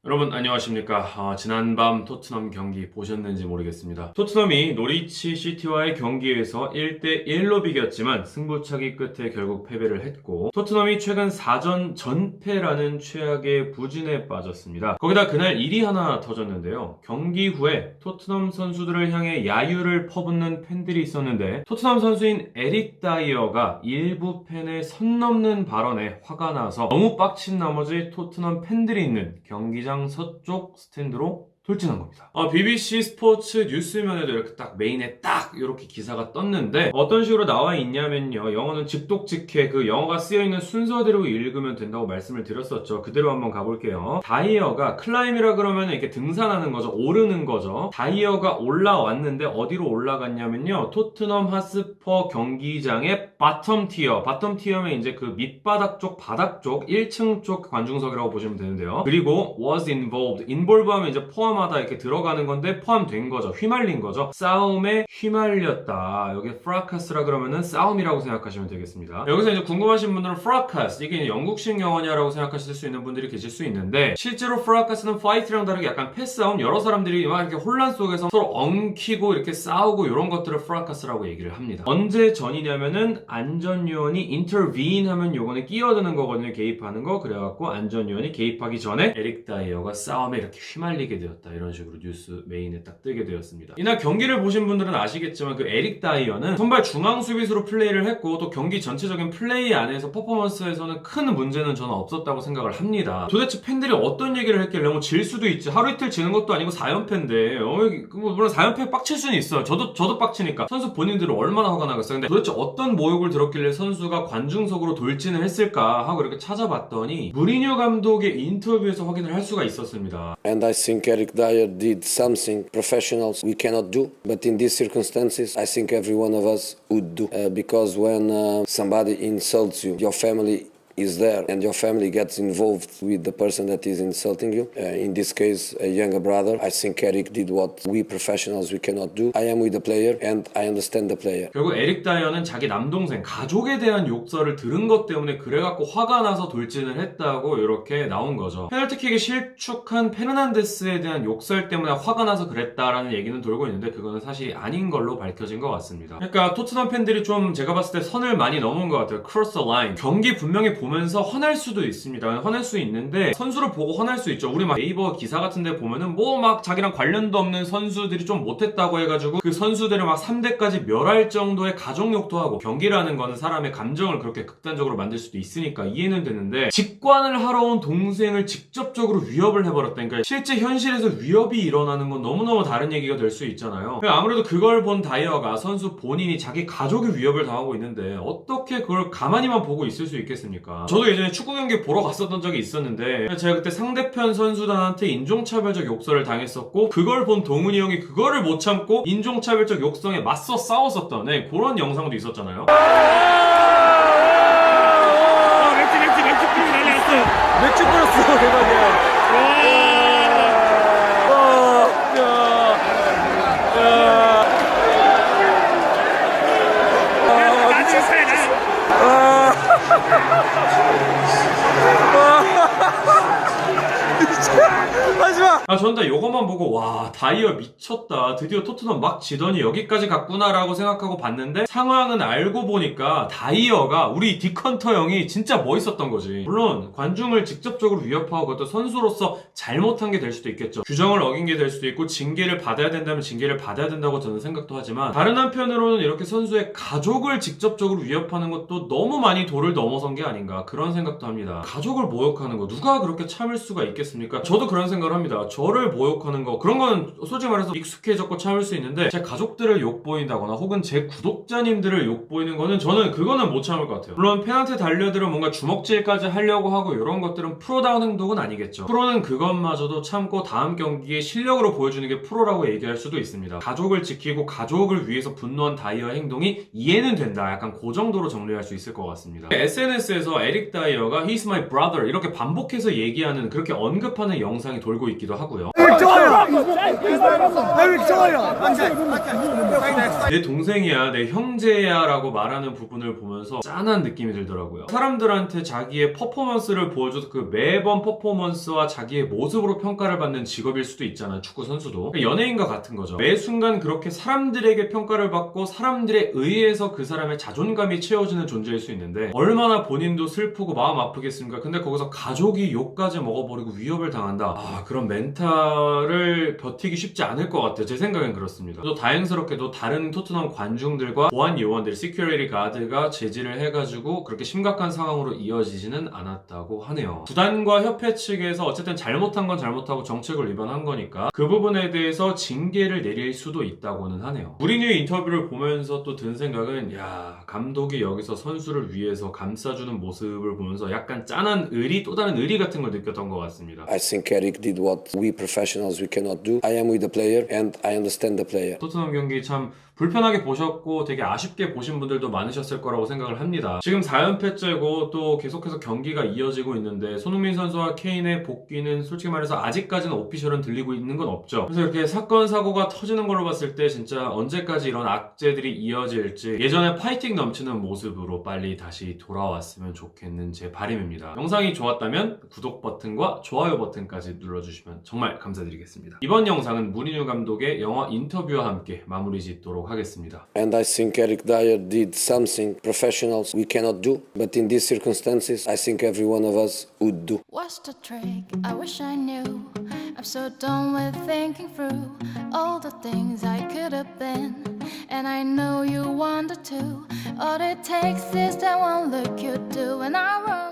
여러분 안녕하십니까. 지난밤 토트넘 경기 보셨는지 모르겠습니다. 토트넘이 노리치 시티와의 경기에서 1대1로 비겼지만 승부차기 끝에 결국 패배를 했고, 토트넘이 최근 4전 전패라는 최악의 부진에 빠졌습니다. 거기다 그날 일이 하나 터졌는데요. 경기 후에 토트넘 선수들을 향해 야유를 퍼붓는 팬들이 있었는데, 토트넘 선수인 에릭 다이어가 일부 팬의 선 넘는 발언에 화가 나서 너무 빡친 나머지 토트넘 팬들이 있는 경기장 서쪽 스탠드로 돌진한 겁니다. BBC 스포츠 뉴스면에도 이렇게 딱 메인에 딱 이렇게 기사가 떴는데, 어떤 식으로 나와 있냐면요, 영어는 직독직해 그 영어가 쓰여있는 순서대로 읽으면 된다고 말씀을 드렸었죠. 그대로 한번 가볼게요. 다이어가, 클라임이라 그러면 이렇게 등산하는 거죠. 오르는 거죠. 다이어가 올라왔는데 어디로 올라갔냐면요, 토트넘 핫스퍼 경기장의 바텀 티어면 이제 그 밑바닥 쪽, 바닥 쪽 1층 쪽 관중석이라고 보시면 되는데요. 그리고 was involved 하면 이제 포함하다 이렇게 들어가는 건데 포함된 거죠. 휘말린 거죠. 싸움에 휘말렸다. 여기 fracas라 그러면은 싸움이라고 생각하시면 되겠습니다. 여기서 이제 궁금하신 분들은 fracas, 이게 영국식 영어냐라고 생각하실 수 있는 분들이 계실 수 있는데, 실제로 fracas는 fight랑 다르게 약간 패싸움, 여러 사람들이 막 이렇게 혼란 속에서 서로 엉키고 이렇게 싸우고 이런 것들을 fracas라고 얘기를 합니다. 언제 전이냐면은 안전요원이 intervene 하면 요거는 끼어드는 거거든요. 개입하는 거. 그래갖고 안전요원이 개입하기 전에 에릭 다이어가 싸움에 이렇게 휘말리게 되었다. 이런 식으로 뉴스 메인에 딱 뜨게 되었습니다. 이날 경기를 보신 분들은 아시겠지만 그 에릭 다이어는 선발 중앙 수비수로 플레이를 했고, 또 경기 전체적인 플레이 안에서 퍼포먼스에서는 큰 문제는 저는 없었다고 생각을 합니다. 도대체 팬들이 어떤 얘기를 했길래 뭐 질 수도 있지, 하루 이틀 지는 것도 아니고 4연패인데 물론 4연패 빡칠 수는 있어요. 저도 빡치니까. 선수 본인들은 얼마나 화가 나겠어요. 근데 도대체 어떤 모욕을 들었길래 선수가 관중석으로 돌진을 했을까 하고 이렇게 찾아봤더니 무리뉴 감독의 인터뷰에서 확인을 할 수가 있었습니다. And I think Eric Dyer did something professionals we cannot do, but in these circumstances I think every one of us would do, because when somebody insults you, your family is there and your family gets involved with the person that is insulting you, in this case a younger brother. I think Eric did what we professionals we cannot do. I am with the player and I understand the player. 결국 에릭 다이어는 자기 남동생 가족에 대한 욕설을 들은 것 때문에 그래갖고 화가 나서 돌진을 했다고 이렇게 나온 거죠. 페널티킥에 실축한 페르난데스에 대한 욕설 때문에 화가 나서 그랬다라는 얘기는 돌고 있는데, 그거는 사실이 아닌 걸로 밝혀진 것 같습니다. 그러니까 토트넘 팬들이 좀 제가 봤을 때 선을 많이 넘은 것 같아요. cross the line. 경기 분명히 보면서 화날 수도 있습니다. 화낼 수 있는데, 선수를 보고 화날 수 있죠. 우리 막 네이버 기사 같은 데 보면은 뭐 막 자기랑 관련도 없는 선수들이 좀 못했다고 해가지고 그 선수들을 막 3대까지 멸할 정도의 가족욕도 하고, 경기라는 거는 사람의 감정을 그렇게 극단적으로 만들 수도 있으니까 이해는 되는데, 직관을 하러 온 동생을 직접적으로 위협을 해버렸다니까. 실제 현실에서 위협이 일어나는 건 너무너무 다른 얘기가 될 수 있잖아요. 아무래도 그걸 본 다이어가, 선수 본인이 자기 가족이 위협을 당하고 있는데 어떻게 그걸 가만히만 보고 있을 수 있겠습니까? 저도 예전에 축구 경기 보러 갔었던 적이 있었는데, 제가 그때 상대편 선수단한테 인종차별적 욕설을 당했었고, 그걸 본 동훈이 형이 그거를 못 참고 인종차별적 욕성에 맞서 싸웠었던 그런 영상도 있었잖아요. 맥주 뿌리고 날려왔어. 맥주 뿌렸어. 대박이야. 나중에 사야 나. 전 다 요것만 보고 와, 다이어 미쳤다, 드디어 토트넘 막 지더니 여기까지 갔구나라고 생각하고 봤는데, 상황은 알고 보니까 다이어가 우리 디컨터 형이 진짜 멋있었던 거지. 물론 관중을 직접적으로 위협하고 또 선수로서 잘못한 게 될 수도 있겠죠. 규정을 어긴 게 될 수도 있고, 징계를 받아야 된다면 징계를 받아야 된다고 저는 생각도 하지만, 다른 한편으로는 이렇게 선수의 가족을 직접적으로 위협하는 것도 너무 많이 도를 넘어선 게 아닌가, 그런 생각도 합니다. 가족을 모욕하는 거 누가 그렇게 참을 수가 있겠습니까? 저도 그런 생각을 합니다. 저를 모욕하는 거, 그런 건 솔직히 말해서 익숙해졌고 참을 수 있는데, 제 가족들을 욕보인다거나 혹은 제 구독자님들을 욕보이는 거는 저는 그거는 못 참을 것 같아요. 물론 팬한테 달려들어 뭔가 주먹질까지 하려고 하고 이런 것들은 프로다운 행동은 아니겠죠. 프로는 그것마저도 참고 다음 경기에 실력으로 보여주는 게 프로라고 얘기할 수도 있습니다. 가족을 지키고 가족을 위해서 분노한 다이어의 행동이 이해는 된다, 약간 그 정도로 정리할 수 있을 것 같습니다. SNS에서 에릭 다이어가 He's my brother 이렇게 반복해서 얘기하는, 그렇게 언급하는 영상이 돌고 있기도 하고요. 내 동생이야, 내 형제야 라고 말하는 부분을 보면서 짠한 느낌이 들더라고요. 사람들한테 자기의 퍼포먼스를 보여줘서 그 매번 퍼포먼스와 자기의 모습으로 평가를 받는 직업일 수도 있잖아요. 축구 선수도. 연예인과 같은 거죠. 매 순간 그렇게 사람들에게 평가를 받고 사람들에 의해서 그 사람의 자존감이 채워지는 존재일 수 있는데 얼마나 본인도 슬프고 마음 아프겠습니까? 근데 거기서 가족이 욕까지 먹어버리고 위협을 당한다. 아, 그런 멘탈을 버티기 쉽지 않을 것 같아요. 제 생각엔 그렇습니다. 또 다행스럽게도 다른 토트넘 관중들과 보안 요원들, 시큐리티 가드가 제지를 해가지고 그렇게 심각한 상황으로 이어지지는 않았다고 하네요. 구단과 협회 측에서 어쨌든 잘못한 건 잘못하고 정책을 위반한 거니까 그 부분에 대해서 징계를 내릴 수도 있다고는 하네요. 무리뉴의 인터뷰를 보면서 또 든 생각은 야, 감독이 여기서 선수를 위해서 감싸주는 모습을 보면서 약간 짠한 의리, 또 다른 의리 같은 걸 느꼈던 것 같습니다. I think Eric did what we professionals we cannot do. I am with the player and I understand the player. 토트넘 경기 참 불편하게 보셨고 되게 아쉽게 보신 분들도 많으셨을 거라고 생각을 합니다. 지금 4연패째고 또 계속해서 경기가 이어지고 있는데 손흥민 선수와 케인의 복귀는 솔직히 말해서 아직까지는 오피셜은 들리고 있는 건 없죠. 그래서 이렇게 사건 사고가 터지는 걸로 봤을 때 진짜 언제까지 이런 악재들이 이어질지 예전에 파이팅 넘치는 모습으로 빨리 다시 돌아왔으면 좋겠는 제 바람입니다. 영상이 좋았다면 구독 버튼과 좋아요 버튼까지 눌러주시면 정말 감사드리겠습니다. 이번 영상은 무리뉴 감독의 영화 인터뷰와 함께 마무리 짓도록 하겠습니다. And I think Eric Dyer did something professionals we cannot do. But in these circumstances, I think every one of us would do. What's the trick? I wish I knew. I'm so done with thinking through all the things I could have been. And I know you wanted to. All it takes is that one look you do, and I run.